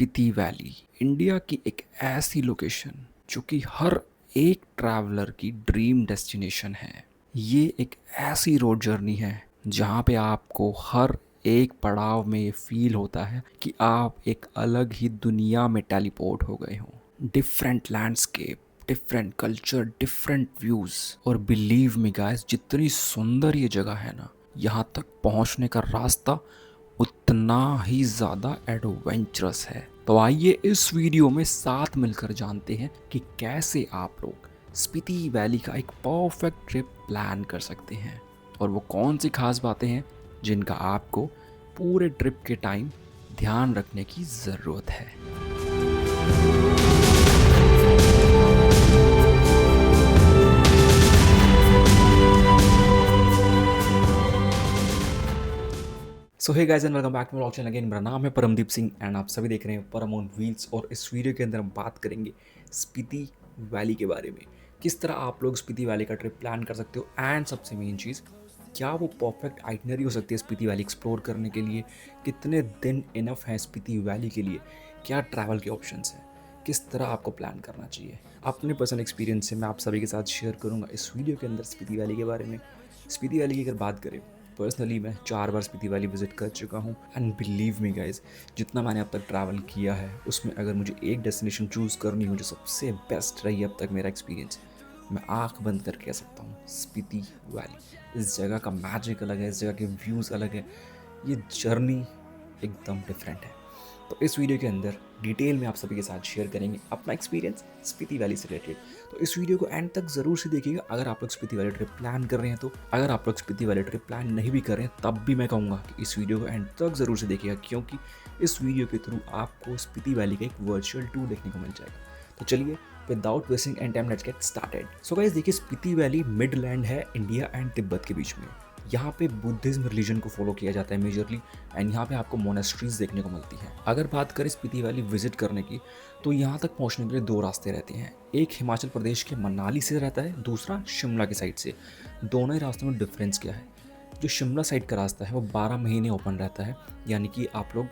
Spiti valley India की एक ऐसी लोकेशन जो कि हर एक ट्रैवलर की ड्रीम डेस्टिनेशन है। ये एक ऐसी रोड जर्नी है जहाँ पे आपको हर एक पड़ाव में ये फील होता है कि आप एक अलग ही दुनिया में टेलीपोर्ट हो गए हों। Different landscape, different culture, different views, और बिलीव मी गाइस, जितनी सुंदर ये जगह है ना, यहाँ तक पहुँचने का रास्ता उतना ही ज़्यादा एडवेंचरस है। तो आइए इस वीडियो में साथ मिलकर जानते हैं कि कैसे आप लोग स्पीति वैली का एक परफेक्ट ट्रिप प्लान कर सकते हैं और वो कौन सी खास बातें हैं जिनका आपको पूरे ट्रिप के टाइम ध्यान रखने की ज़रूरत है। So hey guys and welcome back to my channel again. मेरा नाम है परमदीप सिंह एंड आप सभी देख रहे हैं परम ऑन व्हील्स। और इस वीडियो के अंदर हम बात करेंगे स्पीति वैली के बारे में, किस तरह आप लोग स्पीति वैली का ट्रिप प्लान कर सकते हो एंड सबसे मेन चीज़, क्या वो परफेक्ट आइटनरी हो सकती है स्पीति वैली एक्सप्लोर करने के लिए, कितने दिन इनफ है स्पीति वैली के लिए, क्या ट्रैवल के ऑप्शंस हैं, किस तरह आपको प्लान करना चाहिए। अपने पर्सनल एक्सपीरियंस से मैं आप सभी के साथ शेयर करूँगा इस वीडियो के अंदर स्पीति वैली के बारे में। स्पीति वैली की अगर बात करें, पर्सनली मैं 4 बार स्पीति वैली विजिट कर चुका हूँ एंड बिलीव मी गाइज, जितना मैंने अब तक ट्रैवल किया है उसमें अगर मुझे एक डेस्टिनेशन चूज़ करनी हो जो सबसे बेस्ट रही अब तक मेरा एक्सपीरियंस, मैं आँख बंद करके कह सकता हूँ स्पीति वैली। इस जगह का मैजिक अलग है, इस जगह के व्यूज़ अलग है, ये जर्नी एकदम डिफरेंट है। तो इस वीडियो के अंदर डिटेल में आप सभी के साथ शेयर करेंगे अपना एक्सपीरियंस स्पीति वैली से रिलेटेड। तो इस वीडियो को एंड तक ज़रूर से देखिएगा अगर आप लोग स्पीति वैली ट्रिप प्लान कर रहे हैं। तो अगर आप लोग स्पीति वैली ट्रिप प्लान नहीं भी कर रहे हैं तब भी मैं कहूँगा कि इस वीडियो को एंड तक ज़रूर से देखिएगा, क्योंकि इस वीडियो के थ्रू आपको स्पीति वैली का एक वर्चुअल टूर देखने को मिल जाएगा। तो चलिए without wasting and time let's get started. So guys देखिए, स्पीति वैली मिडलैंड है इंडिया एंड तिब्बत के बीच में। यहाँ पे बुद्धिज्म रिलीजन को फॉलो किया जाता है मेजरली एंड यहाँ पे आपको मोनेस्ट्रीज देखने को मिलती है। अगर बात करें स्पीति वैली विजिट करने की, तो यहाँ तक पहुँचने के लिए 2 रास्ते रहते हैं। एक हिमाचल प्रदेश के मनाली से रहता है, दूसरा शिमला की साइड से। दोनों ही रास्तों में डिफरेंस क्या है, जो शिमला साइड का रास्ता है वो 12 महीने ओपन रहता है, यानी कि आप लोग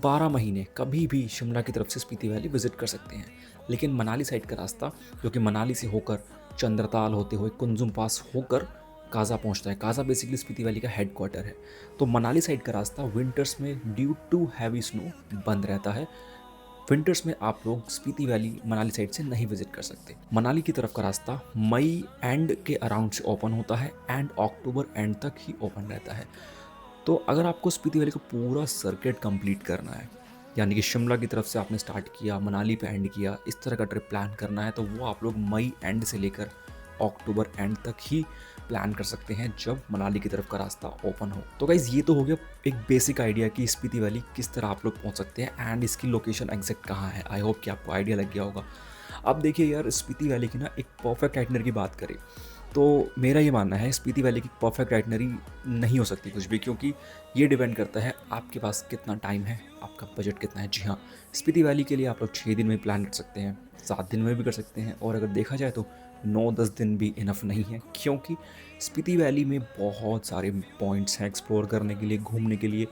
12 महीने कभी भी शिमला की तरफ से स्पीति वैली विजिट कर सकते हैं। लेकिन मनाली साइड का रास्ता, जो कि मनाली से होकर चंद्रताल होते हुए कुंजुम पास होकर काज़ा पहुंचता है, काज़ा बेसिकली स्पीति वैली का हेड क्वार्टर है। तो मनाली साइड का रास्ता विंटर्स में ड्यू टू हैवी स्नो बंद रहता है। विंटर्स में आप लोग स्पीति वैली मनाली साइड से नहीं विजिट कर सकते। मनाली की तरफ का रास्ता मई एंड के अराउंड से ओपन होता है एंड अक्टूबर एंड तक ही ओपन रहता है। तो अगर आपको स्पीति वैली का पूरा सर्किट कंप्लीट करना है, यानी कि शिमला की तरफ से आपने स्टार्ट किया, मनाली पे एंड किया, इस तरह का ट्रिप प्लान करना है, तो वो आप लोग मई एंड से लेकर अक्टूबर एंड तक ही प्लान कर सकते हैं जब मनाली की तरफ का रास्ता ओपन हो। तो गाइज ये तो हो गया एक बेसिक आइडिया कि स्पीति वैली किस तरह आप लोग पहुंच सकते हैं एंड इसकी लोकेशन एग्जैक्ट कहाँ है। आई होप कि आपको आइडिया लग गया होगा। अब देखिए यार, स्पीति वैली की ना एक परफेक्ट आइटनरी की बात करें तो मेरा ये मानना है स्पीति वैली की परफेक्ट आइटनरी नहीं हो सकती कुछ भी, क्योंकि ये डिपेंड करता है आपके पास कितना टाइम है, आपका बजट कितना है। जी हाँ, स्पीति वैली के लिए आप लोग 6 दिन में प्लान कर सकते हैं, 7 दिन में भी कर सकते हैं, और अगर देखा जाए तो 9-10 दिन भी इनफ नहीं है, क्योंकि स्पीति वैली में बहुत सारे पॉइंट्स हैं एक्सप्लोर करने के लिए, घूमने के लिए।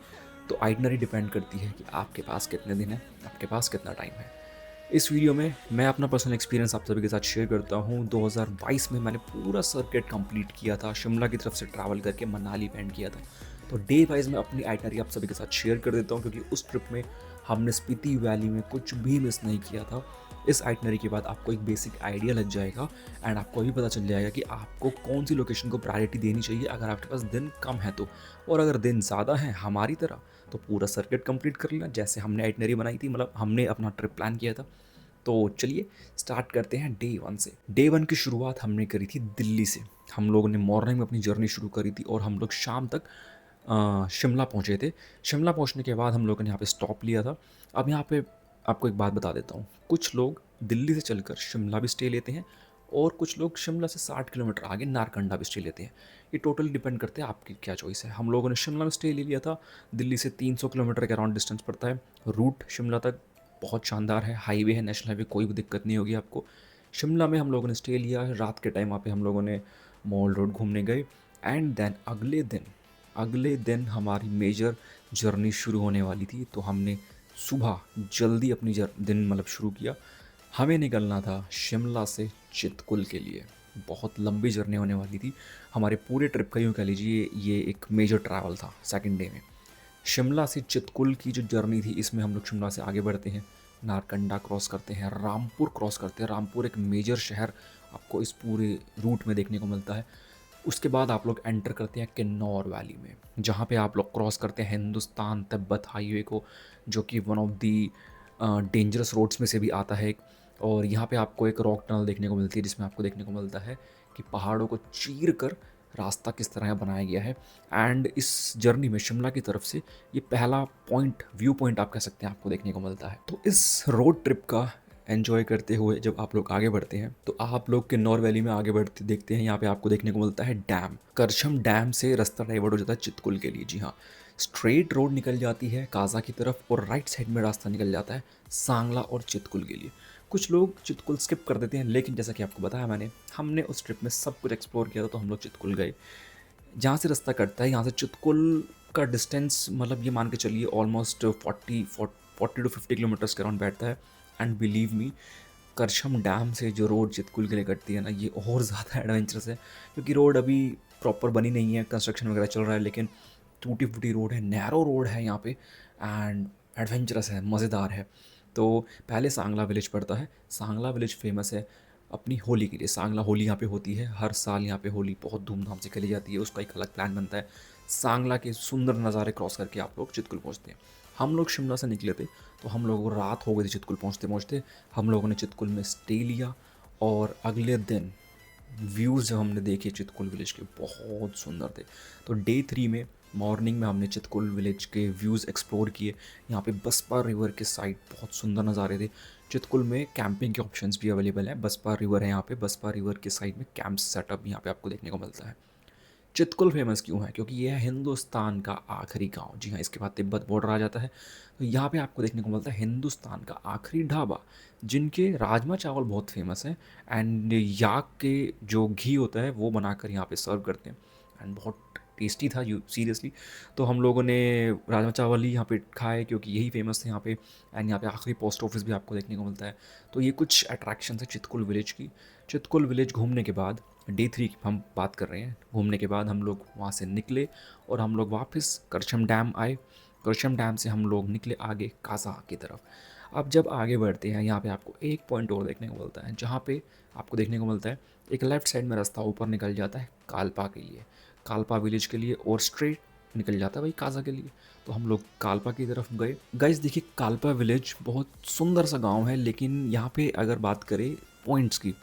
तो आइटनरी डिपेंड करती है कि आपके पास कितने दिन है, आपके पास कितना टाइम है। इस वीडियो में मैं अपना पर्सनल एक्सपीरियंस आप सभी के साथ शेयर करता हूँ। 2022 में मैंने पूरा सर्किट कंप्लीट किया था, शिमला की तरफ से ट्रैवल करके मनाली पे एंड किया था। तो डे वाइज मैं अपनी आइटनरी आप सभी के साथ शेयर कर देता हूँ, क्योंकि उस ट्रिप में हमने स्पीति वैली में कुछ भी मिस नहीं किया था। इस आइटनरी के बाद आपको एक बेसिक आइडिया लग जाएगा एंड आपको भी पता चल जाएगा कि आपको कौन सी लोकेशन को प्रायोरिटी देनी चाहिए अगर आपके पास दिन कम है तो, और अगर दिन ज़्यादा है हमारी तरह तो पूरा सर्किट कंप्लीट कर लेना जैसे हमने आइटनरी बनाई थी, मतलब हमने अपना ट्रिप प्लान किया था। तो चलिए स्टार्ट करते हैं डे 1 से। डे 1 की शुरुआत हमने करी थी दिल्ली से। हम लोगों ने मॉर्निंग में अपनी जर्नी शुरू करी थी और हम लोग शाम तक शिमला पहुंचे थे। शिमला पहुंचने के बाद हम लोगों ने यहाँ पे स्टॉप लिया था। अब यहाँ पे आपको एक बात बता देता हूँ, कुछ लोग दिल्ली से चलकर शिमला भी स्टे लेते हैं और कुछ लोग शिमला से 60 किलोमीटर आगे नारकंडा भी स्टे लेते हैं। ये टोटल डिपेंड करते हैं आपकी क्या चॉइस है। हम लोगों ने शिमला में स्टे ले लिया था। दिल्ली से 300 किलोमीटर के अराउंड डिस्टेंस पड़ता है। रूट शिमला तक बहुत शानदार है, हाईवे है, नेशनल हाईवे, कोई भी दिक्कत नहीं होगी आपको। शिमला में हम लोगों ने स्टे लिया। रात के टाइम वहाँ पे हम लोगों ने मॉल रोड घूमने गए एंड देन अगले दिन हमारी मेजर जर्नी शुरू होने वाली थी। तो हमने सुबह जल्दी अपनी दिन मतलब शुरू किया। हमें निकलना था शिमला से चितकुल के लिए। बहुत लंबी जर्नी होने वाली थी। हमारे पूरे ट्रिप का यूँ कह लीजिए ये एक मेजर ट्रैवल था सेकंड डे में। शिमला से चितकुल की जो जर्नी थी इसमें हम लोग शिमला से आगे बढ़ते हैं, नारकंडा क्रॉस करते हैं, रामपुर क्रॉस करते हैं। रामपुर एक मेजर शहर आपको इस पूरे रूट में देखने को मिलता है। उसके बाद आप लोग एंटर करते हैं किन्नौर वैली में, जहाँ पे आप लोग क्रॉस करते हैं हिंदुस्तान तिब्बत हाईवे को, जो कि one of the dangerous roads में से भी आता है एक। और यहाँ पे आपको एक रॉक टनल देखने को मिलती है, जिसमें आपको देखने को मिलता है कि पहाड़ों को चीर कर रास्ता किस तरह बनाया गया है। एंड इस जर्नी में शिमला की तरफ से ये पहला पॉइंट, व्यू पॉइंट आप कह सकते हैं, आपको देखने को मिलता है। तो इस रोड ट्रिप का एन्जॉय करते हुए जब आप लोग आगे बढ़ते हैं तो आप लोग किन्नौर वैली में आगे बढ़ते देखते हैं, यहाँ पे आपको देखने को मिलता है डैम। करछम डैम से रास्ता डाइवर्ट हो जाता है चितकुल के लिए। जी हाँ, स्ट्रेट रोड निकल जाती है काजा की तरफ और राइट साइड में रास्ता निकल जाता है सांगला और चितकुल के लिए। कुछ लोग चितकुल स्किप कर देते हैं, लेकिन जैसा कि आपको बताया मैंने, हमने उस ट्रिप में सब कुछ एक्सप्लोर किया था, तो हम लोग चितकुल गए। जहाँ से रास्ता कटता है यहाँ से चितकुल का डिस्टेंस मतलब ये मान के चलिए ऑलमोस्ट 40 to 50 किलोमीटर्स के अराउंड बैठता है। And believe me, Karcham dam से जो रोड चितकुल के लिए कटती है ना, ये और ज़्यादा एडवेंचरस है, क्योंकि रोड अभी प्रॉपर बनी नहीं है, कंस्ट्रक्शन वगैरह चल रहा है, लेकिन टूटी फूटी रोड है, नैरो रोड है यहाँ पे। एंड एडवेंचरस है, मज़ेदार है। तो पहले सांगला विलेज पड़ता है। सांगला विलेज फेमस है अपनी होली के लिए। सांगला होली यहाँ पे होती है हर साल, यहाँ पे होली बहुत धूमधाम से खेली जाती है, उसका एक अलग प्लान बनता है। सांगला के सुंदर नज़ारे क्रॉस करके आप लोग चितकुल पहुँचते हैं। हम लोग शिमला से निकले थे, तो हम लोगों को रात हो गई थी चितकुल पहुँचते पहुँचते। हम लोगों ने चितकुल में स्टे लिया और अगले दिन व्यूज़ जब हमने देखे चितकुल विलेज के, बहुत सुंदर थे। तो डे 3 में मॉर्निंग में हमने चितकुल विलेज के व्यूज़ एक्सप्लोर किए। यहाँ पे बसपा रिवर के साइड बहुत सुंदर नज़ारे थे। चितकुल में कैंपिंग के ऑप्शंस भी अवेलेबल हैं। बसपा रिवर है यहाँ पे, बसपा रिवर के साइड में कैंप सेटअप यहाँ पे आपको देखने को मिलता है। चितकुल फेमस क्यों है? क्योंकि यह है हिंदुस्तान का आखिरी गांव। जी हाँ, इसके बाद तिब्बत बॉर्डर आ जाता है। तो यहाँ पे आपको देखने को मिलता है हिंदुस्तान का आखिरी ढाबा, जिनके राजमा चावल बहुत फेमस है। एंड याक के जो घी होता है वो बनाकर यहाँ पे सर्व करते हैं, एंड बहुत टेस्टी था यू सीरियसली। तो हम लोगों ने राजमा चावल ही यहाँ पे खाए, क्योंकि यही फेमस थे यहाँ पे। एंड यहाँ पे आखिरी पोस्ट ऑफिस भी आपको देखने को मिलता है। तो ये कुछ अट्रैक्शन है चितकुल विलेज की। चितकुल विलेज घूमने के बाद डे 3 की हम बात कर रहे हैं, घूमने के बाद हम लोग वहाँ से निकले और हम लोग वापस करछम डैम आए। करछम डैम से हम लोग निकले आगे काजा की तरफ। अब जब आगे बढ़ते हैं यहाँ पे आपको एक पॉइंट और देखने को मिलता है, जहाँ पे आपको देखने को मिलता है एक लेफ़्ट साइड में रास्ता ऊपर निकल जाता है कालपा के लिए, कालपा विलेज के लिए, और स्ट्रेट निकल जाता है भाई काजा के लिए। तो हम लोग कालपा की तरफ गए। गाइस देखिए, कालपा विलेज बहुत सुंदर सा गांव है, लेकिन यहाँ पे अगर बात करें पॉइंट्स की,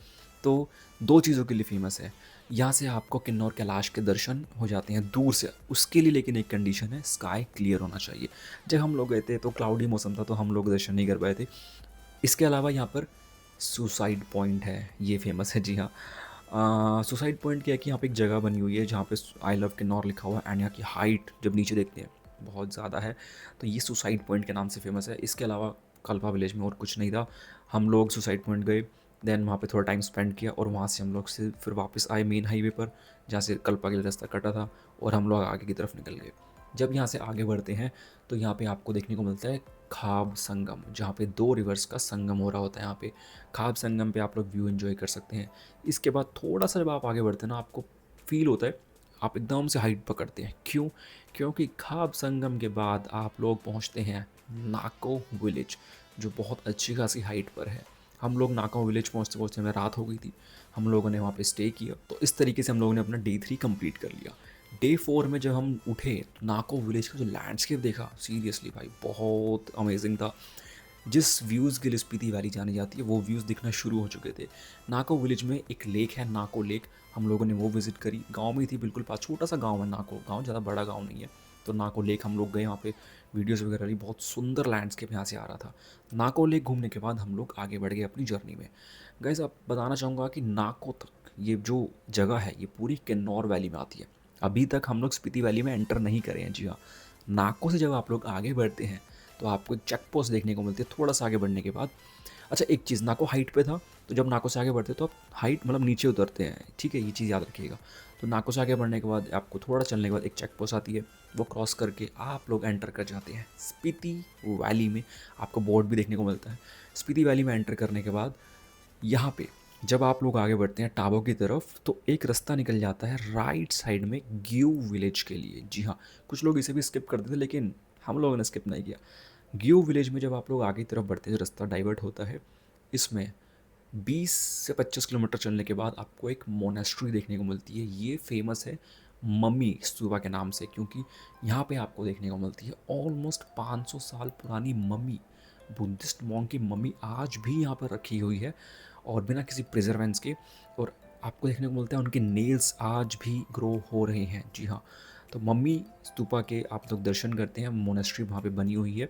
तो दो चीज़ों के लिए फेमस है। यहाँ से आपको किन्नौर कैलाश के दर्शन हो जाते हैं दूर से, उसके लिए लेकिन एक कंडीशन है, स्काई क्लियर होना चाहिए। जब हम लोग गए थे तो क्लाउडी मौसम था, तो हम लोग दर्शन नहीं कर पाए थे। इसके अलावा यहाँ पर सुसाइड पॉइंट है, ये फेमस है। जी हाँ, सुसाइड पॉइंट क्या है कि यहाँ पे एक जगह बनी हुई है जहाँ पे आई लव किन्नौर लिखा हुआ है, एंड यहाँ की हाइट जब नीचे देखते हैं बहुत ज़्यादा है। तो ये सुसाइड पॉइंट के नाम से फेमस है। इसके अलावा कल्पा विलेज में और कुछ नहीं था। हम लोग सुसाइड पॉइंट गए, देन वहाँ पे थोड़ा टाइम स्पेंड किया, और वहाँ से हम लोग से फिर वापस आए मेन हाईवे पर, जहाँ से कल्पा के लिए रास्ता कटा था, और हम लोग आगे की तरफ निकल गए। जब यहाँ से आगे बढ़ते हैं तो यहाँ पे आपको देखने को मिलता है खाब संगम, जहाँ पे दो रिवर्स का संगम हो रहा होता है। यहाँ पे खाब संगम पे आप लोग व्यू एंजॉय कर सकते हैं। इसके बाद थोड़ा सा जब आप आगे बढ़ते हैं ना, आपको फील होता है आप एकदम से हाइट पकड़ते हैं। क्यों? क्योंकि खाब संगम के बाद आप लोग पहुँचते हैं नाको विलेज, जो बहुत अच्छी खासी हाइट पर है। हम लोग नाको विलेज पहुँचते पहुँचते हमें रात हो गई थी। हम लोगों ने वहाँ पे स्टे किया। तो इस तरीके से हम लोगों ने अपना डे 3 कंप्लीट कर लिया। डे 4 में जब हम उठे तो नाको विलेज का जो लैंडस्केप देखा, सीरियसली भाई बहुत अमेजिंग था। जिस व्यूज़ के लिए स्पीति वैली जानी जाती है, वो व्यूज़ दिखना शुरू हो चुके थे। नाको विलेज में एक लेक है, नाको लेक, हम लोगों ने वो विज़िट करी। गांव में ही थी बिल्कुल पास, छोटा सा गांव है नाको गांव, ज़्यादा बड़ा गांव नहीं है। तो नाको लेक हम लोग गए, वहाँ पे वीडियोज़ वगैरह ली, बहुत सुंदर लैंडस्केप यहाँ से आ रहा था। नाको लेक घूमने के बाद हम लोग आगे बढ़ गए अपनी जर्नी में। गाइस, अब बताना चाहूँगा कि नाको तक ये जो जगह है ये पूरी किन्नौर वैली में आती है। अभी तक हम लोग स्पीति वैली में एंटर नहीं करे हैं। जी हाँ, नाको से जब आप लोग आगे बढ़ते हैं तो आपको एक चेक पोस्ट देखने को मिलती है थोड़ा सा आगे बढ़ने के बाद। अच्छा एक चीज़, नाको हाइट पे था, तो जब नाको से आगे बढ़ते तो आप हाइट मतलब नीचे उतरते हैं, ठीक है, ये चीज़ याद रखिएगा। तो नाको से आगे बढ़ने के बाद आपको थोड़ा चलने के बाद एक चेक पोस्ट आती है, वो क्रॉस करके आप लोग एंटर कर जाते हैं स्पीति वैली में। आपको बोर्ड भी देखने को मिलता है। स्पीति वैली में एंटर करने के बाद यहाँ पे जब आप लोग आगे बढ़ते हैं टाबो की तरफ, तो एक रास्ता निकल जाता है राइट साइड में ग्यू विलेज के लिए। जी हाँ, कुछ लोग इसे भी स्किप करते थे, लेकिन हम लोगों ने स्किप नहीं किया। ग्यू विलेज में जब आप लोग आगे की तरफ बढ़ते हैं, रास्ता डाइवर्ट होता है, इसमें 20 से 25 किलोमीटर चलने के बाद आपको एक मोनेस्ट्री देखने को मिलती है। ये फेमस है मम्मी स्तूपा के नाम से, क्योंकि यहाँ पे आपको देखने को मिलती है ऑलमोस्ट 500 साल पुरानी मम्मी, बुद्धिस्ट मॉन्क की मम्मी आज भी यहाँ पर रखी हुई है और बिना किसी प्रिजर्वेंस के। और आपको देखने को मिलता है उनके नेल्स आज भी ग्रो हो रहे हैं। जी हाँ, तो मम्मी स्तूपा के आप लोग दर्शन करते हैं, मोनेस्ट्री वहाँ पे बनी हुई है।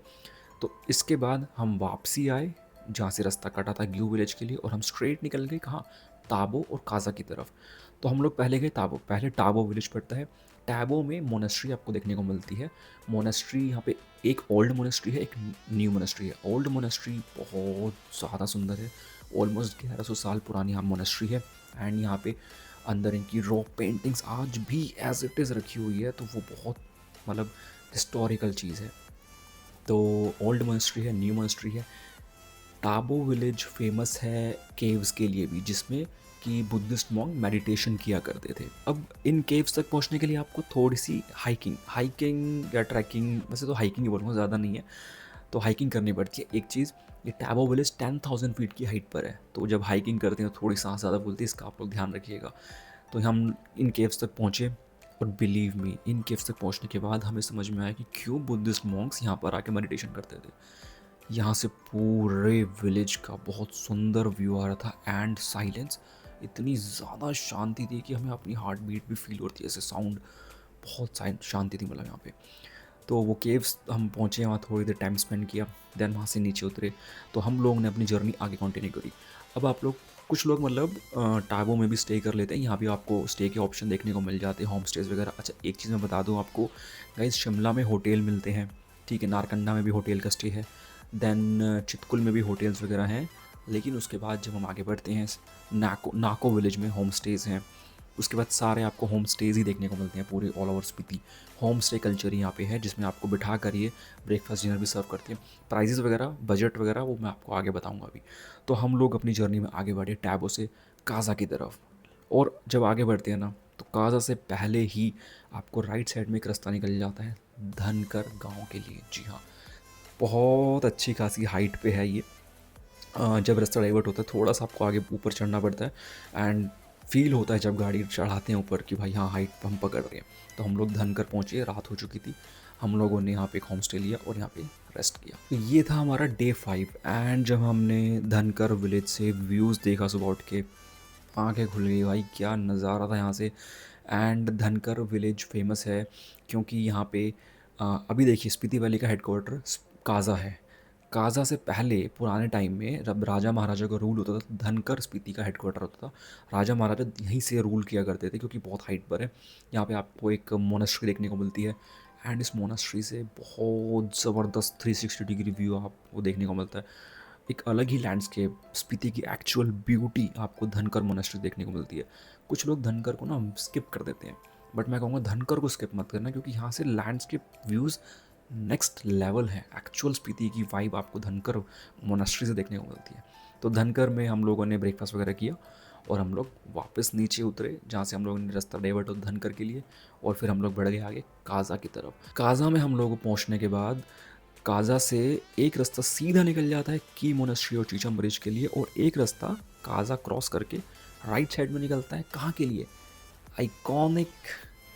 तो इसके बाद हम वापसी आए जहाँ से रास्ता कटा था ग्यू विलेज के लिए, और हम स्ट्रेट निकल गए कहाँ, ताबो और काजा की तरफ। तो हम लोग पहले गए ताबो, पहले टाबो विलेज पड़ता है। टैबो में मोनेस्ट्री आपको देखने को मिलती है। मोनेस्ट्री यहाँ पे एक ओल्ड मोनेस्ट्री है, एक न्यू मोनेस्ट्री है। ओल्ड मोनेस्ट्री बहुत ज़्यादा सुंदर है, ऑलमोस्ट 1100 साल पुरानी यहाँ मोनेस्ट्री है। एंड यहाँ पे अंदर इनकी रॉक पेंटिंग्स आज भी एज इट इज़ रखी हुई है, तो वो बहुत मतलब हिस्टोरिकल चीज़ है। तो ओल्ड मोनेस्ट्री है, न्यू मोनेस्ट्री है। टाबो विलेज फेमस है केव्स के लिए भी, जिसमें कि बुद्धिस्ट मॉन्क मेडिटेशन किया करते थे। अब इन केव्स तक पहुंचने के लिए आपको थोड़ी सी हाइकिंग या ट्रैकिंग, वैसे तो हाइकिंग ही बोलूँगा, ज़्यादा नहीं है, तो हाइकिंग करनी पड़ती है। एक चीज़, ये टैबो विलेज 10,000 फीट की हाइट पर है, तो जब हाइकिंग करते हैं तो थोड़ी सांस ज़्यादा बोलती है, इसका आप लोग ध्यान रखिएगा। तो हम इन केव्स तक पहुँचे, और बिलीव मी, इन केव्स तक पहुँचने के बाद हमें समझ में आया कि क्यों बुद्धिस्ट मॉन्क्स यहाँ पर आके मेडिटेशन करते थे। यहाँ से पूरे विलेज का बहुत सुंदर व्यू आ रहा था, एंड साइलेंस, इतनी ज़्यादा शांति थी कि हमें अपनी हार्ट बीट भी फील होती है, ऐसे साउंड, बहुत शांति थी मतलब यहाँ पे। तो वो केव्स हम पहुँचे, वहाँ थोड़ी देर टाइम स्पेंड किया, देन वहाँ से नीचे उतरे, तो हम लोगों ने अपनी जर्नी आगे कंटिन्यू करी। अब आप लोग, कुछ लोग मतलब टाबो में भी स्टे कर लेते हैं, यहाँ भी आपको स्टे के ऑप्शन देखने को मिल जाते हैं, होम स्टेज वगैरह। अच्छा एक चीज़ मैं बता दूँ आपको गाइस, शिमला में होटल मिलते हैं, ठीक है, नारकंडा में भी होटल का स्टे है, देन चितकुल में भी होटल्स वगैरह हैं। लेकिन उसके बाद जब हम आगे बढ़ते हैं, नाको विलेज में होम स्टेज़ हैं। उसके बाद सारे आपको होम स्टेज़ ही देखने को मिलते हैं पूरे all over Spiti. Home stay culture यहाँ पे है, जिसमें आपको बिठा कर ये ब्रेकफास्ट डिनर भी सर्व करते हैं। प्राइजेस वगैरह, बजट वगैरह वो मैं आपको आगे बताऊँगा अभी। तो हम लोग अपनी जर्नी में आगे बढ़े टैबो से काजा की तरफ, और जब आगे बढ़ते हैं ना, तो काजा से पहले ही आपको राइट साइड में एक रास्ता निकल जाता है धनकर गाँव के लिए। जी हाँ, बहुत अच्छी खासी हाइट पे है ये। जब रास्ता डाइवर्ट होता है थोड़ा सा आपको आगे ऊपर चढ़ना पड़ता है, एंड फील होता है जब गाड़ी चढ़ाते हैं ऊपर कि भाई हाँ हाइट हम पकड़ रहे हैं। तो हम लोग धनकर पहुँचे, रात हो चुकी थी, हम लोगों ने यहाँ पे एक होम स्टे लिया और यहाँ पे रेस्ट किया। तो ये था हमारा डे 5। एंड जब हमने धनकर विलेज से व्यूज़ देखा सुबह उठ के, आंखें खुल गई भाई, क्या नज़ारा था यहाँ से। एंड धनकर विलेज फेमस है क्योंकि यहाँ पे अभी देखिए स्पीति वैली का हेडक्वार्टर काज़ा है। काज़ा से पहले पुराने टाइम में जब राजा महाराजा का रूल होता था, तो धनकर स्पीति का हेडक्वार्टर होता था। राजा महाराजा यहीं से रूल किया करते थे, क्योंकि बहुत हाइट पर है। यहाँ पे आपको एक मोनेस्ट्री देखने को मिलती है, एंड इस मोनेस्ट्री से बहुत ज़बरदस्त 360 डिग्री व्यू आपको देखने को मिलता है। एक अलग ही लैंडस्केप, स्पीति की एक्चुअल ब्यूटी आपको धनकर मोनेस्ट्री देखने को मिलती है। कुछ लोग धनकर को ना स्किप कर देते हैं, बट मैं कहूँगा धनकर को स्किप मत करना, क्योंकि यहाँ से लैंडस्केप व्यूज़ नेक्स्ट लेवल है। एक्चुअल स्पीति की वाइब आपको धनकर मोनेस्ट्री से देखने को मिलती है। तो धनकर में हम लोगों ने ब्रेकफास्ट वगैरह किया, और हम लोग वापस नीचे उतरे जहाँ से हम लोगों ने रास्ता डाइवर्ट हो धनकर के लिए, और फिर हम लोग बढ़ गए आगे काज़ा की तरफ। काज़ा में हम लोगों को पहुँचने के बाद, काज़ा से एक रास्ता सीधा निकल जाता है की मोनेस्ट्री और चीचम ब्रिज के लिए, और एक रास्ता काज़ा क्रॉस करके राइट साइड में निकलता है कहाँ के लिए, आइकॉनिक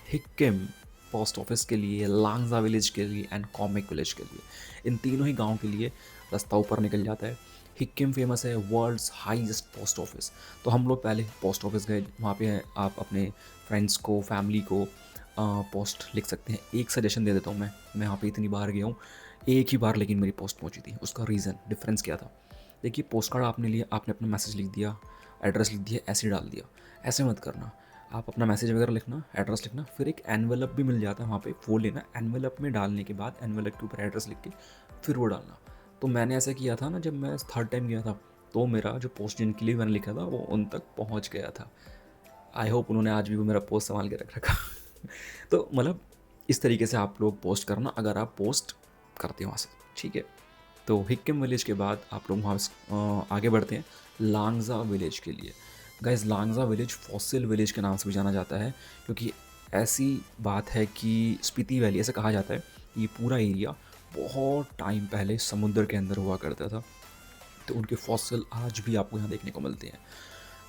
हिक्किम पोस्ट ऑफिस के लिए, लांगजा विलेज के लिए, एंड कॉमिक विलेज के लिए। इन तीनों ही गांव के लिए रास्ता ऊपर निकल जाता है। हिक्किम फेमस है वर्ल्ड्स हाईएस्ट पोस्ट ऑफिस। तो हम लोग पहले पोस्ट ऑफिस गए, वहाँ पे आप अपने फ्रेंड्स को, फैमिली को पोस्ट लिख सकते हैं। एक सजेशन दे देता हूँ, मैं यहाँ पे इतनी बार गया हूँ, एक ही बार लेकिन मेरी पोस्ट पहुँची थी। उसका रीज़न, डिफरेंस क्या था, देखिए पोस्ट कार्ड आपने लिया, आपने अपना मैसेज लिख दिया, एड्रेस लिख दिया, ऐसे डाल दिया। ऐसे मत करना, आप अपना मैसेज वगैरह लिखना, एड्रेस लिखना, फिर एक एनवेलप भी मिल जाता है वहाँ पे, वो लेना। एनवेलप में डालने के बाद एनवेलप के ऊपर एड्रेस लिख के फिर वो डालना। तो मैंने ऐसा किया था ना, जब मैं थर्ड टाइम गया था तो मेरा जो पोस्ट जिनके लिए मैंने लिखा था वो उन तक पहुंच गया था। आई होप उन्होंने आज भी वो मेरा पोस्ट संभाल के रख रखा। तो मतलब इस तरीके से आप लोग पोस्ट करना अगर आप पोस्ट करते हो वहाँ से, ठीक है। तो हिक्किम विलेज के बाद आप लोग वहाँ आगे बढ़ते हैं लांगजा विलेज के लिए। Guys Langza village fossil village के नाम से भी जाना जाता है, क्योंकि ऐसी बात है कि स्पीति वैली, ऐसा कहा जाता है ये पूरा एरिया बहुत टाइम पहले समुद्र के अंदर हुआ करता था। तो उनके फॉसिल आज भी आपको यहाँ देखने को मिलते हैं।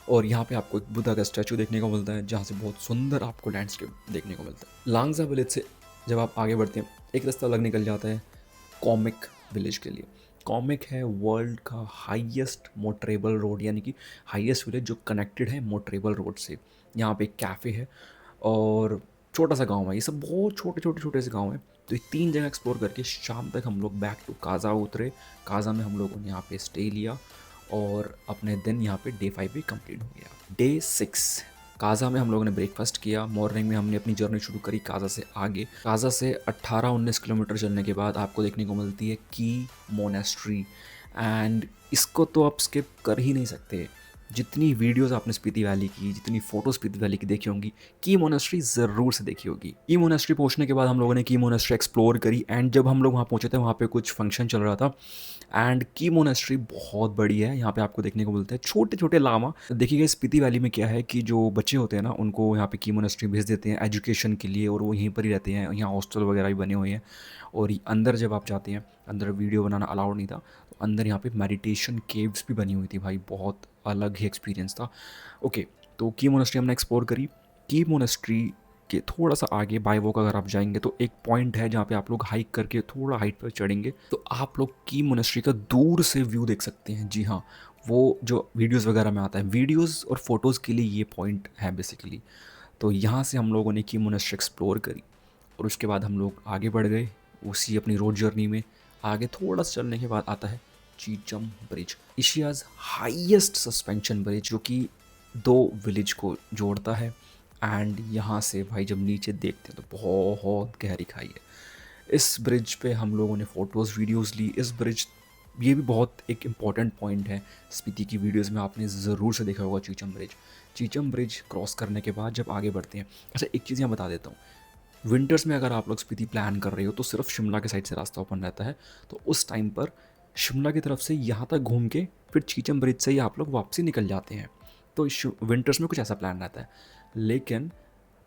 और यहाँ पे आपको एक बुद्धा का स्टैचू देखने को मिलता है, जहाँ से बहुत सुंदर आपको लैंडस्केप देखने को मिलता है। लांगजा विलेज से जब आप आगे बढ़ते हैं एक रास्ता अलग निकल जाता है कॉमिक विलेज के लिए। कॉमिक है वर्ल्ड का हाईएस्ट मोटरेबल रोड, यानी कि हाईएस्ट विलेज जो कनेक्टेड है मोटरेबल रोड से। यहाँ पे एक कैफ़े है और छोटा सा गांव है। ये सब बहुत छोटे छोटे छोटे से गांव हैं। तो ये 3 जगह एक्सप्लोर करके शाम तक हम लोग बैक टू काजा उतरे। काजा में हम लोगों ने यहाँ पे स्टे लिया और अपने दिन यहाँ पे डे 5 भी कंप्लीट हो गया। डे 6 काजा में हम लोगों ने ब्रेकफास्ट किया। मॉर्निंग में हमने अपनी जर्नी शुरू करी काजा से आगे। काजा से 18-19 किलोमीटर चलने के बाद आपको देखने को मिलती है की मोनेस्ट्री, एंड इसको तो आप स्किप कर ही नहीं सकते। जितनी वीडियोस आपने स्पीति वैली की, जितनी फोटो स्पीति वैली की देखी होंगी, की मोनेस्ट्री ज़रूर से देखी होगी। की मोनेस्ट्री पहुंचने के बाद हम लोगों ने की मोनेस्ट्री एक्सप्लोर करी, एंड जब हम लोग वहाँ पहुंचे थे वहाँ पे कुछ फंक्शन चल रहा था। एंड की मोनेस्ट्री बहुत बड़ी है। यहाँ पे आपको देखने को मिलते हैं छोटे छोटे लामा। देखिएगा स्पीति वैली में क्या है कि जो बच्चे होते हैं ना उनको यहाँ पे की मोनेस्ट्री भेज देते हैं एजुकेशन के लिए, और वो यहीं पर ही रहते हैं। यहाँ हॉस्टल वगैरह भी बने हुए हैं। और अंदर जब आप जाते हैं, अंदर वीडियो बनाना अलाउड नहीं था, तो अंदर यहाँ पे मेडिटेशन केव्स भी बनी हुई थी भाई, बहुत अलग ही एक्सपीरियंस था। ओके, तो की मोनेस्ट्री हमने एक्सप्लोर करी। की मोनेस्ट्री के थोड़ा सा आगे बाय वॉक अगर आप जाएंगे तो एक पॉइंट है जहाँ पे आप लोग हाइक करके थोड़ा हाइट पर चढ़ेंगे तो आप लोग की मोनेस्ट्री का दूर से व्यू देख सकते हैं। जी हाँ, वो जो वीडियोस वगैरह में आता है, वीडियोस और फोटोज़ के लिए ये पॉइंट है बेसिकली। तो यहाँ से हम लोगों ने की मोनेस्ट्री एक्सप्लोर करी और उसके बाद हम लोग आगे बढ़ गए उसी अपनी रोड जर्नी में। आगे थोड़ा सा चलने के बाद आता है Chicham bridge, Asia's highest suspension bridge, जो कि 2 विलेज को जोड़ता है। एंड यहाँ से भाई जब नीचे देखते हैं तो बहुत गहरी खाई है। इस ब्रिज पे हम लोगों ने फ़ोटोज़ वीडियोज़ ली। इस ब्रिज, ये भी बहुत एक इम्पॉर्टेंट पॉइंट है स्पीति की वीडियोज़ में, आपने ज़रूर से देखा होगा Chicham bridge. Chicham bridge cross करने के बाद जब आगे बढ़ते हैं, अच्छा एक चीज़ यहाँ बता देता हूँ, विंटर्स में अगर आप लोग स्पीति प्लान कर रहे हो तो सिर्फ शिमला के साइड से रास्ता ओपन रहता है। तो उस टाइम पर शिमला की तरफ से यहाँ तक घूम के फिर चीचम ब्रिज से ही आप लोग वापसी निकल जाते हैं। तो विंटर्स में कुछ ऐसा प्लान रहता है। लेकिन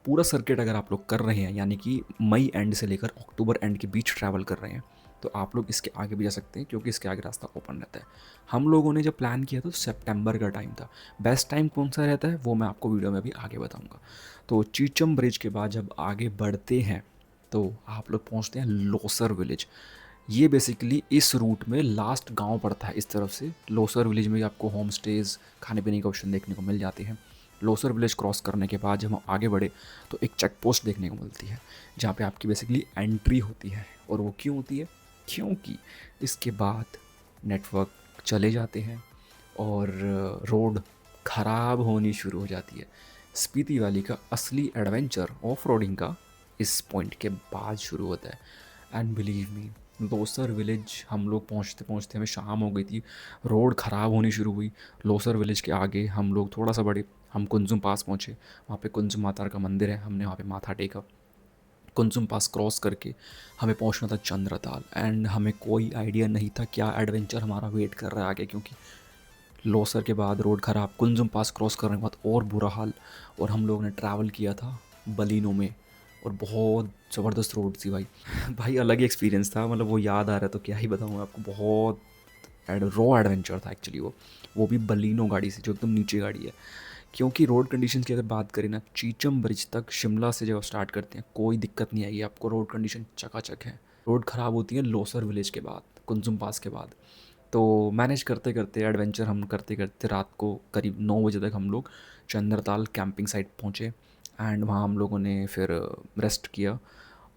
पूरा सर्किट अगर आप लोग कर रहे हैं, यानी कि मई एंड से लेकर अक्टूबर एंड के बीच ट्रैवल कर रहे हैं, तो आप लोग इसके आगे भी जा सकते हैं क्योंकि इसके आगे रास्ता ओपन रहता है। हम लोगों ने जब प्लान किया था तो सितंबर का टाइम था। बेस्ट टाइम कौन सा रहता है वो मैं आपको वीडियो में भी आगे बताऊंगा। तो चीचम ब्रिज के बाद जब आगे बढ़ते हैं तो आप लोग पहुंचते हैं लोसर विलेज। ये बेसिकली इस रूट में लास्ट गांव पड़ता है इस तरफ से। लोसर विलेज में आपको होम स्टेज़, खाने पीने के ऑप्शन देखने को मिल जाते हैं। लोसर विलेज क्रॉस करने के बाद जब हम आगे बढ़े तो एक चेक पोस्ट देखने को मिलती है जहाँ पे आपकी बेसिकली एंट्री होती है। और वो क्यों होती है? क्योंकि इसके बाद नेटवर्क चले जाते हैं और रोड ख़राब होनी शुरू हो जाती है। स्पीति वैली का असली एडवेंचर ऑफ रोडिंग का इस पॉइंट के बाद शुरू होता है। And believe me, Losar village हम लोग पहुँचते पहुँचते हमें शाम हो गई थी, रोड ख़राब होनी शुरू हुई। लोसर विलेज के आगे हम लोग थोड़ा सा बड़े, हम कुंजुम पास पहुँचे। वहाँ पे कुंजुम माता का मंदिर है, हमने वहाँ पे माथा टेका। कुंजुम पास क्रॉस करके हमें पहुँचना था चंद्रताल, एंड हमें कोई आइडिया नहीं था क्या एडवेंचर हमारा वेट कर रहा है आगे, क्योंकि लोसर के बाद रोड ख़राब, कुंजुम पास क्रॉस करने के बाद और बुरा हाल। और हम लोगों ने ट्रैवल किया था बलिनो में और बहुत ज़बरदस्त रोड थी भाई। भाई अलग ही एक्सपीरियंस था, मतलब वो याद आ रहा है तो क्या ही बताऊँ आपको। बहुत रॉ एडवेंचर था एक्चुअली वो भी बलिनो गाड़ी से जो एकदम नीचे गाड़ी है। क्योंकि रोड कंडीशंस की अगर बात करें ना, चीचम ब्रिज तक शिमला से जब स्टार्ट करते हैं कोई दिक्कत नहीं आएगी आपको, रोड कंडीशन चकाचक है। रोड ख़राब होती है लोसर विलेज के बाद, कुंजुम पास के बाद। तो मैनेज करते करते, एडवेंचर हम करते करते रात को करीब 9 बजे तक हम लोग चंद्रताल कैंपिंग साइट पहुँचे। एंड वहाँ हम लोगों ने फिर रेस्ट किया।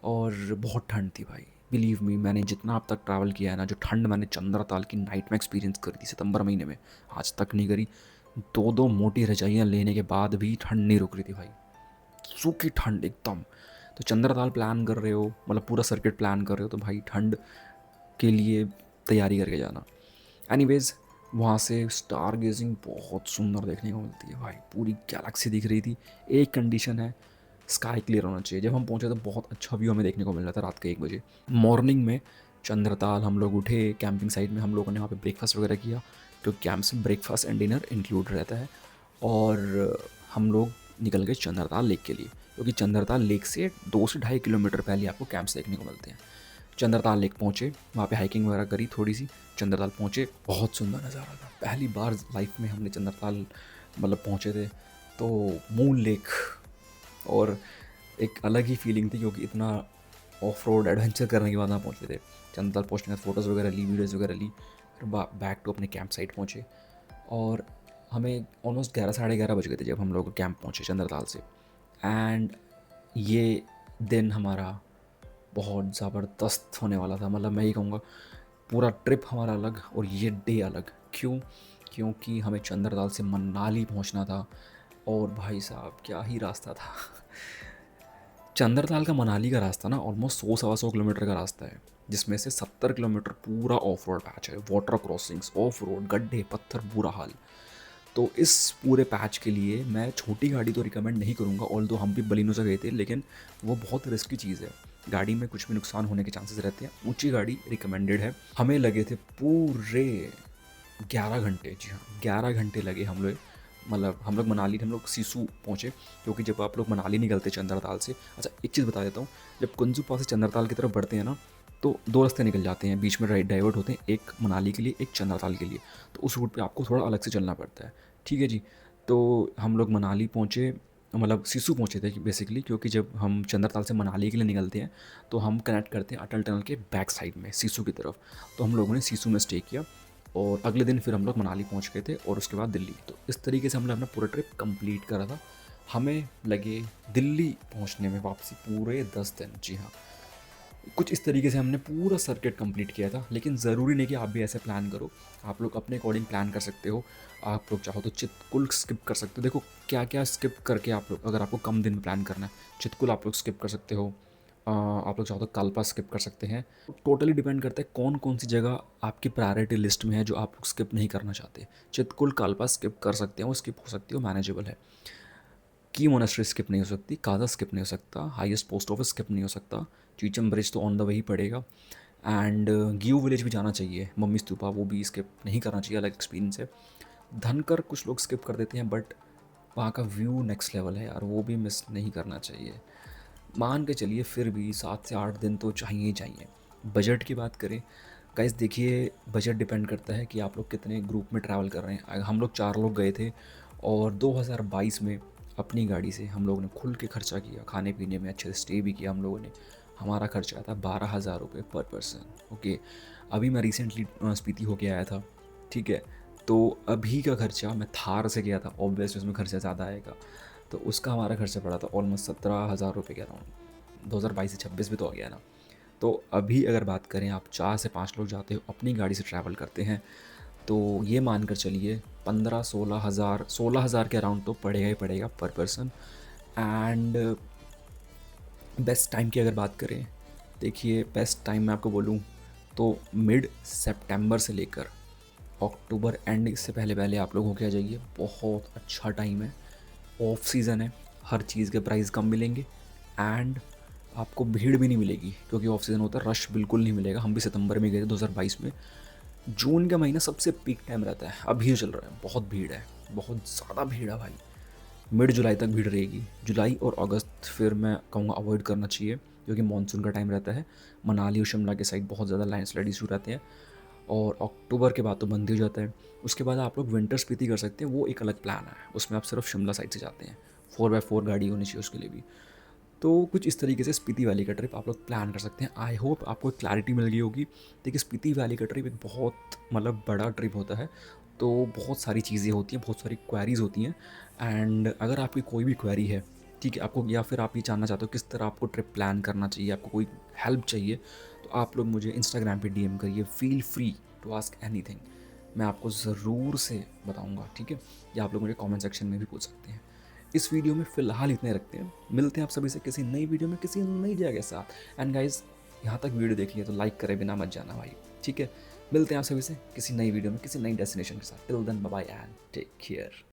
और बहुत ठंड थी भाई, बिलीव मी, मैंने जितना अब तक ट्रैवल किया है ना, जो ठंड मैंने चंद्रताल की नाइट में एक्सपीरियंस करी थी सितंबर महीने में, आज तक नहीं करी। 2-2 मोटी रजाइयाँ लेने के बाद भी ठंड नहीं रुक रही थी भाई, सूखी ठंड एकदम। तो चंद्रताल प्लान कर रहे हो, मतलब पूरा सर्किट प्लान कर रहे हो, तो भाई ठंड के लिए तैयारी करके जाना। एनीवेज़ वहाँ से स्टार गेजिंग बहुत सुंदर देखने को मिलती है भाई, पूरी गैलेक्सी दिख रही थी। एक कंडीशन है, स्काई क्लियर होना चाहिए। जब हम पहुँचे तो बहुत अच्छा व्यू हमें देखने को मिल रहा था रात के 1 बजे। मॉर्निंग में चंद्रताल हम लोग उठे, कैंपिंग साइट में हम लोगों ने वहाँ पे ब्रेकफास्ट वगैरह किया, तो कैंप्स में ब्रेकफास्ट एंड डिनर इंक्लूड रहता है। और हम लोग निकल गए चंद्रताल लेक के लिए, क्योंकि चंद्रताल लेक से 2 से ढाई किलोमीटर पहले आपको कैंप्स देखने को मिलते हैं। चंद्रताल लेक पहुँचे, वहाँ पे हाइकिंग वगैरह करी थोड़ी सी। चंद्रताल पहुँचे, बहुत सुंदर नज़ारा था। पहली बार लाइफ में हमने चंद्रताल मतलब पहुँचे थे, तो मून लेक, और एक अलग ही फीलिंग थी, क्योंकि इतना ऑफ रोड एडवेंचर करने के बाद वहाँ पहुँचे थे। चंद्रताल पहुँचने के बाद फ़ोटोज़ वगैरह ली, वीडियोज़ वगैरह ली, फिर बैक टू अपने कैंप साइट पहुँचे। और हमें ऑलमोस्ट 11 साढ़े 11 बज गए थे जब हम लोग कैंप पहुँचे चंद्रताल से। एंड ये दिन हमारा बहुत ज़बरदस्त होने वाला था। मतलब मैं ये कहूँगा पूरा ट्रिप हमारा अलग और ये डे अलग। क्यों? क्योंकि हमें चंद्रताल से मनाली पहुँचना था, और भाई साहब क्या ही रास्ता था। चंद्रताल का मनाली का रास्ता ना ऑलमोस्ट 100 सवा 100 किलोमीटर का रास्ता है, जिसमें से 70 किलोमीटर पूरा ऑफ रोड पैच है। वाटर क्रॉसिंग्स, ऑफ रोड, गड्ढे, पत्थर, बुरा हाल। तो इस पूरे पैच के लिए मैं छोटी गाड़ी तो रिकमेंड नहीं करूँगा, ऑल्दो हम भी बलिनो से गए थे, लेकिन वो बहुत रिस्की चीज़ है। गाड़ी में कुछ भी नुकसान होने के चांसेस रहते हैं। ऊंची गाड़ी रिकमेंडेड है। हमें लगे थे पूरे 11 घंटे, जी हाँ 11 घंटे लगे हम लोग। मतलब हम लोग मनाली, हम लोग सिसु पहुँचे, क्योंकि जब आप लोग मनाली निकलते चंद्रताल से, अच्छा एक चीज़ बता देता हूँ, जब कुंजू पास से चंद्रताल की तरफ बढ़ते हैं ना, तो 2 रास्ते निकल जाते हैं, बीच में डाइवर्ट होते हैं, एक मनाली के लिए, एक चंद्रताल के लिए। तो उस रूट पे आपको थोड़ा अलग से चलना पड़ता है, ठीक है जी। तो हम लोग मनाली पहुँचे, मतलब सिसु पहुँचे थे बेसिकली, क्योंकि जब हम चंद्रताल से मनाली के लिए निकलते हैं तो हम कनेक्ट करते हैं अटल टनल के बैक साइड में सिसु की तरफ। तो हम लोगों ने सिसु में स्टे किया, और अगले दिन फिर हम लोग मनाली पहुंच गए थे, और उसके बाद दिल्ली। तो इस तरीके से हमने अपना पूरा ट्रिप कंप्लीट करा था। हमें लगे दिल्ली पहुंचने में वापसी पूरे 10 दिन, जी हाँ। कुछ इस तरीके से हमने पूरा सर्किट कंप्लीट किया था। लेकिन ज़रूरी नहीं कि आप भी ऐसे प्लान करो, आप लोग अपने अकॉर्डिंग प्लान कर सकते हो। आप लोग चाहो तो चितकुल स्किप कर सकते हो। देखो क्या क्या स्किप करके आप लोग, अगर आपको कम दिन में प्लान करना है, चितकुल आप लोग स्किप कर सकते हो। आप लोग चाहो तो कालपा स्किप कर सकते हैं। टोटली डिपेंड करता है कौन कौन सी जगह आपकी प्रायोरिटी लिस्ट में है जो आप लोग स्किप नहीं करना चाहते। चितकुल कालपा स्किप कर सकते हैं, वो स्किप हो सकती है, मैनेजेबल है। की मोनेस्ट्री स्किप नहीं हो सकती, काजा स्किप नहीं हो सकता, हाईएस्ट पोस्ट ऑफिस स्किप नहीं हो सकता, चीचम ब्रिज तो ऑन द वे ही पड़ेगा। एंड गियो विलेज भी जाना चाहिए, मम्मी स्तूपा, वो भी स्किप नहीं करना चाहिए, अलग एक्सपीरियंस है। धनकर कुछ लोग स्किप कर देते हैं, बट वहाँ का व्यू नेक्स्ट लेवल है यार, वो भी मिस नहीं करना चाहिए। मान के चलिए फिर भी 7 से 8 दिन तो चाहिए ही चाहिए। बजट की बात करें गाइस, देखिए बजट डिपेंड करता है कि आप लोग कितने ग्रुप में ट्रैवल कर रहे हैं। हम लोग 4 लोग गए थे, और 2022 में अपनी गाड़ी से हम लोगों ने खुल के खर्चा किया, खाने पीने में अच्छे से स्टे भी किया हम लोगों ने। हमारा खर्चा आया था 12,000 रुपये पर पर्सन। ओके, अभी मैं रिसेंटली स्पीति होके आया था, ठीक है। तो अभी का खर्चा, मैं थार से गया था, ऑब्वियसली उसमें खर्चा ज़्यादा आएगा, तो उसका हमारा खर्चा पड़ा था ऑलमोस्ट 17,000 रुपये के अराउंड। 2022 से 26 भी तो आ गया ना। तो अभी अगर बात करें, आप 4 से 5 लोग जाते हो, अपनी गाड़ी से ट्रैवल करते हैं, तो ये मान कर चलिए 15-16 हज़ार के अराउंड तो पड़ेगा ही पड़ेगा पर पर्सन। एंड बेस्ट टाइम की अगर बात करें, देखिए बेस्ट टाइम मैं आपको बोलूँ तो मिड सितंबर से लेकर अक्टूबर एंड से पहले पहले आप लोग होके आ जाइए। बहुत अच्छा टाइम है, ऑफ सीज़न है, हर चीज़ के प्राइस कम मिलेंगे, एंड आपको भीड़ भी नहीं मिलेगी, क्योंकि ऑफ सीज़न होता है, रश बिल्कुल नहीं मिलेगा। हम भी सितंबर में गए थे 2022 में। जून का महीना सबसे पीक टाइम रहता है, अभी चल रहा है, बहुत भीड़ है, बहुत ज़्यादा भीड़ है भाई। मिड जुलाई तक भीड़ रहेगी। जुलाई और अगस्त फिर मैं कहूँगा अवॉइड करना चाहिए, क्योंकि मानसून का टाइम रहता है। मनाली और शिमला के साइड बहुत ज़्यादा लैंडस्लाइड इशू रहते हैं, और अक्टूबर के बाद तो बंद ही हो जाता है। उसके बाद आप लोग विंटर स्पीति कर सकते हैं, वो एक अलग प्लान है, उसमें आप सिर्फ शिमला साइड से जाते हैं। 4x4 गाड़ी होनी चाहिए उसके लिए भी। तो कुछ इस तरीके से स्पीति वैली का ट्रिप आप लोग प्लान कर सकते हैं। आई होप आपको एक क्लैरिटी मिल गई होगी। देखिए स्पीति वैली का ट्रिप एक बहुत मतलब बड़ा ट्रिप होता है, तो बहुत सारी चीज़ें होती हैं, बहुत सारी क्वेरीज़ होती हैं। एंड अगर आपकी कोई भी क्वेरी है, ठीक है, आपको, या फिर आप ये जानना चाहते हो किस तरह आपको ट्रिप प्लान करना चाहिए, आपको कोई हेल्प चाहिए, तो आप लोग मुझे इंस्टाग्राम पे डीएम करिए। Feel free to ask anything, मैं आपको ज़रूर से बताऊंगा, ठीक है। या आप लोग मुझे कमेंट सेक्शन में भी पूछ सकते हैं। इस वीडियो में फ़िलहाल इतने रखते हैं, मिलते हैं आप सभी से किसी नई वीडियो में किसी नई जगह के साथ। एंड गाइज, यहाँ तक वीडियो देखी है तो लाइक करे बिना मत जाना भाई, ठीक है? मिलते हैं आप सभी से किसी नई वीडियो में, किसी नई डेस्टिनेशन के साथ। Till then bye bye and take care.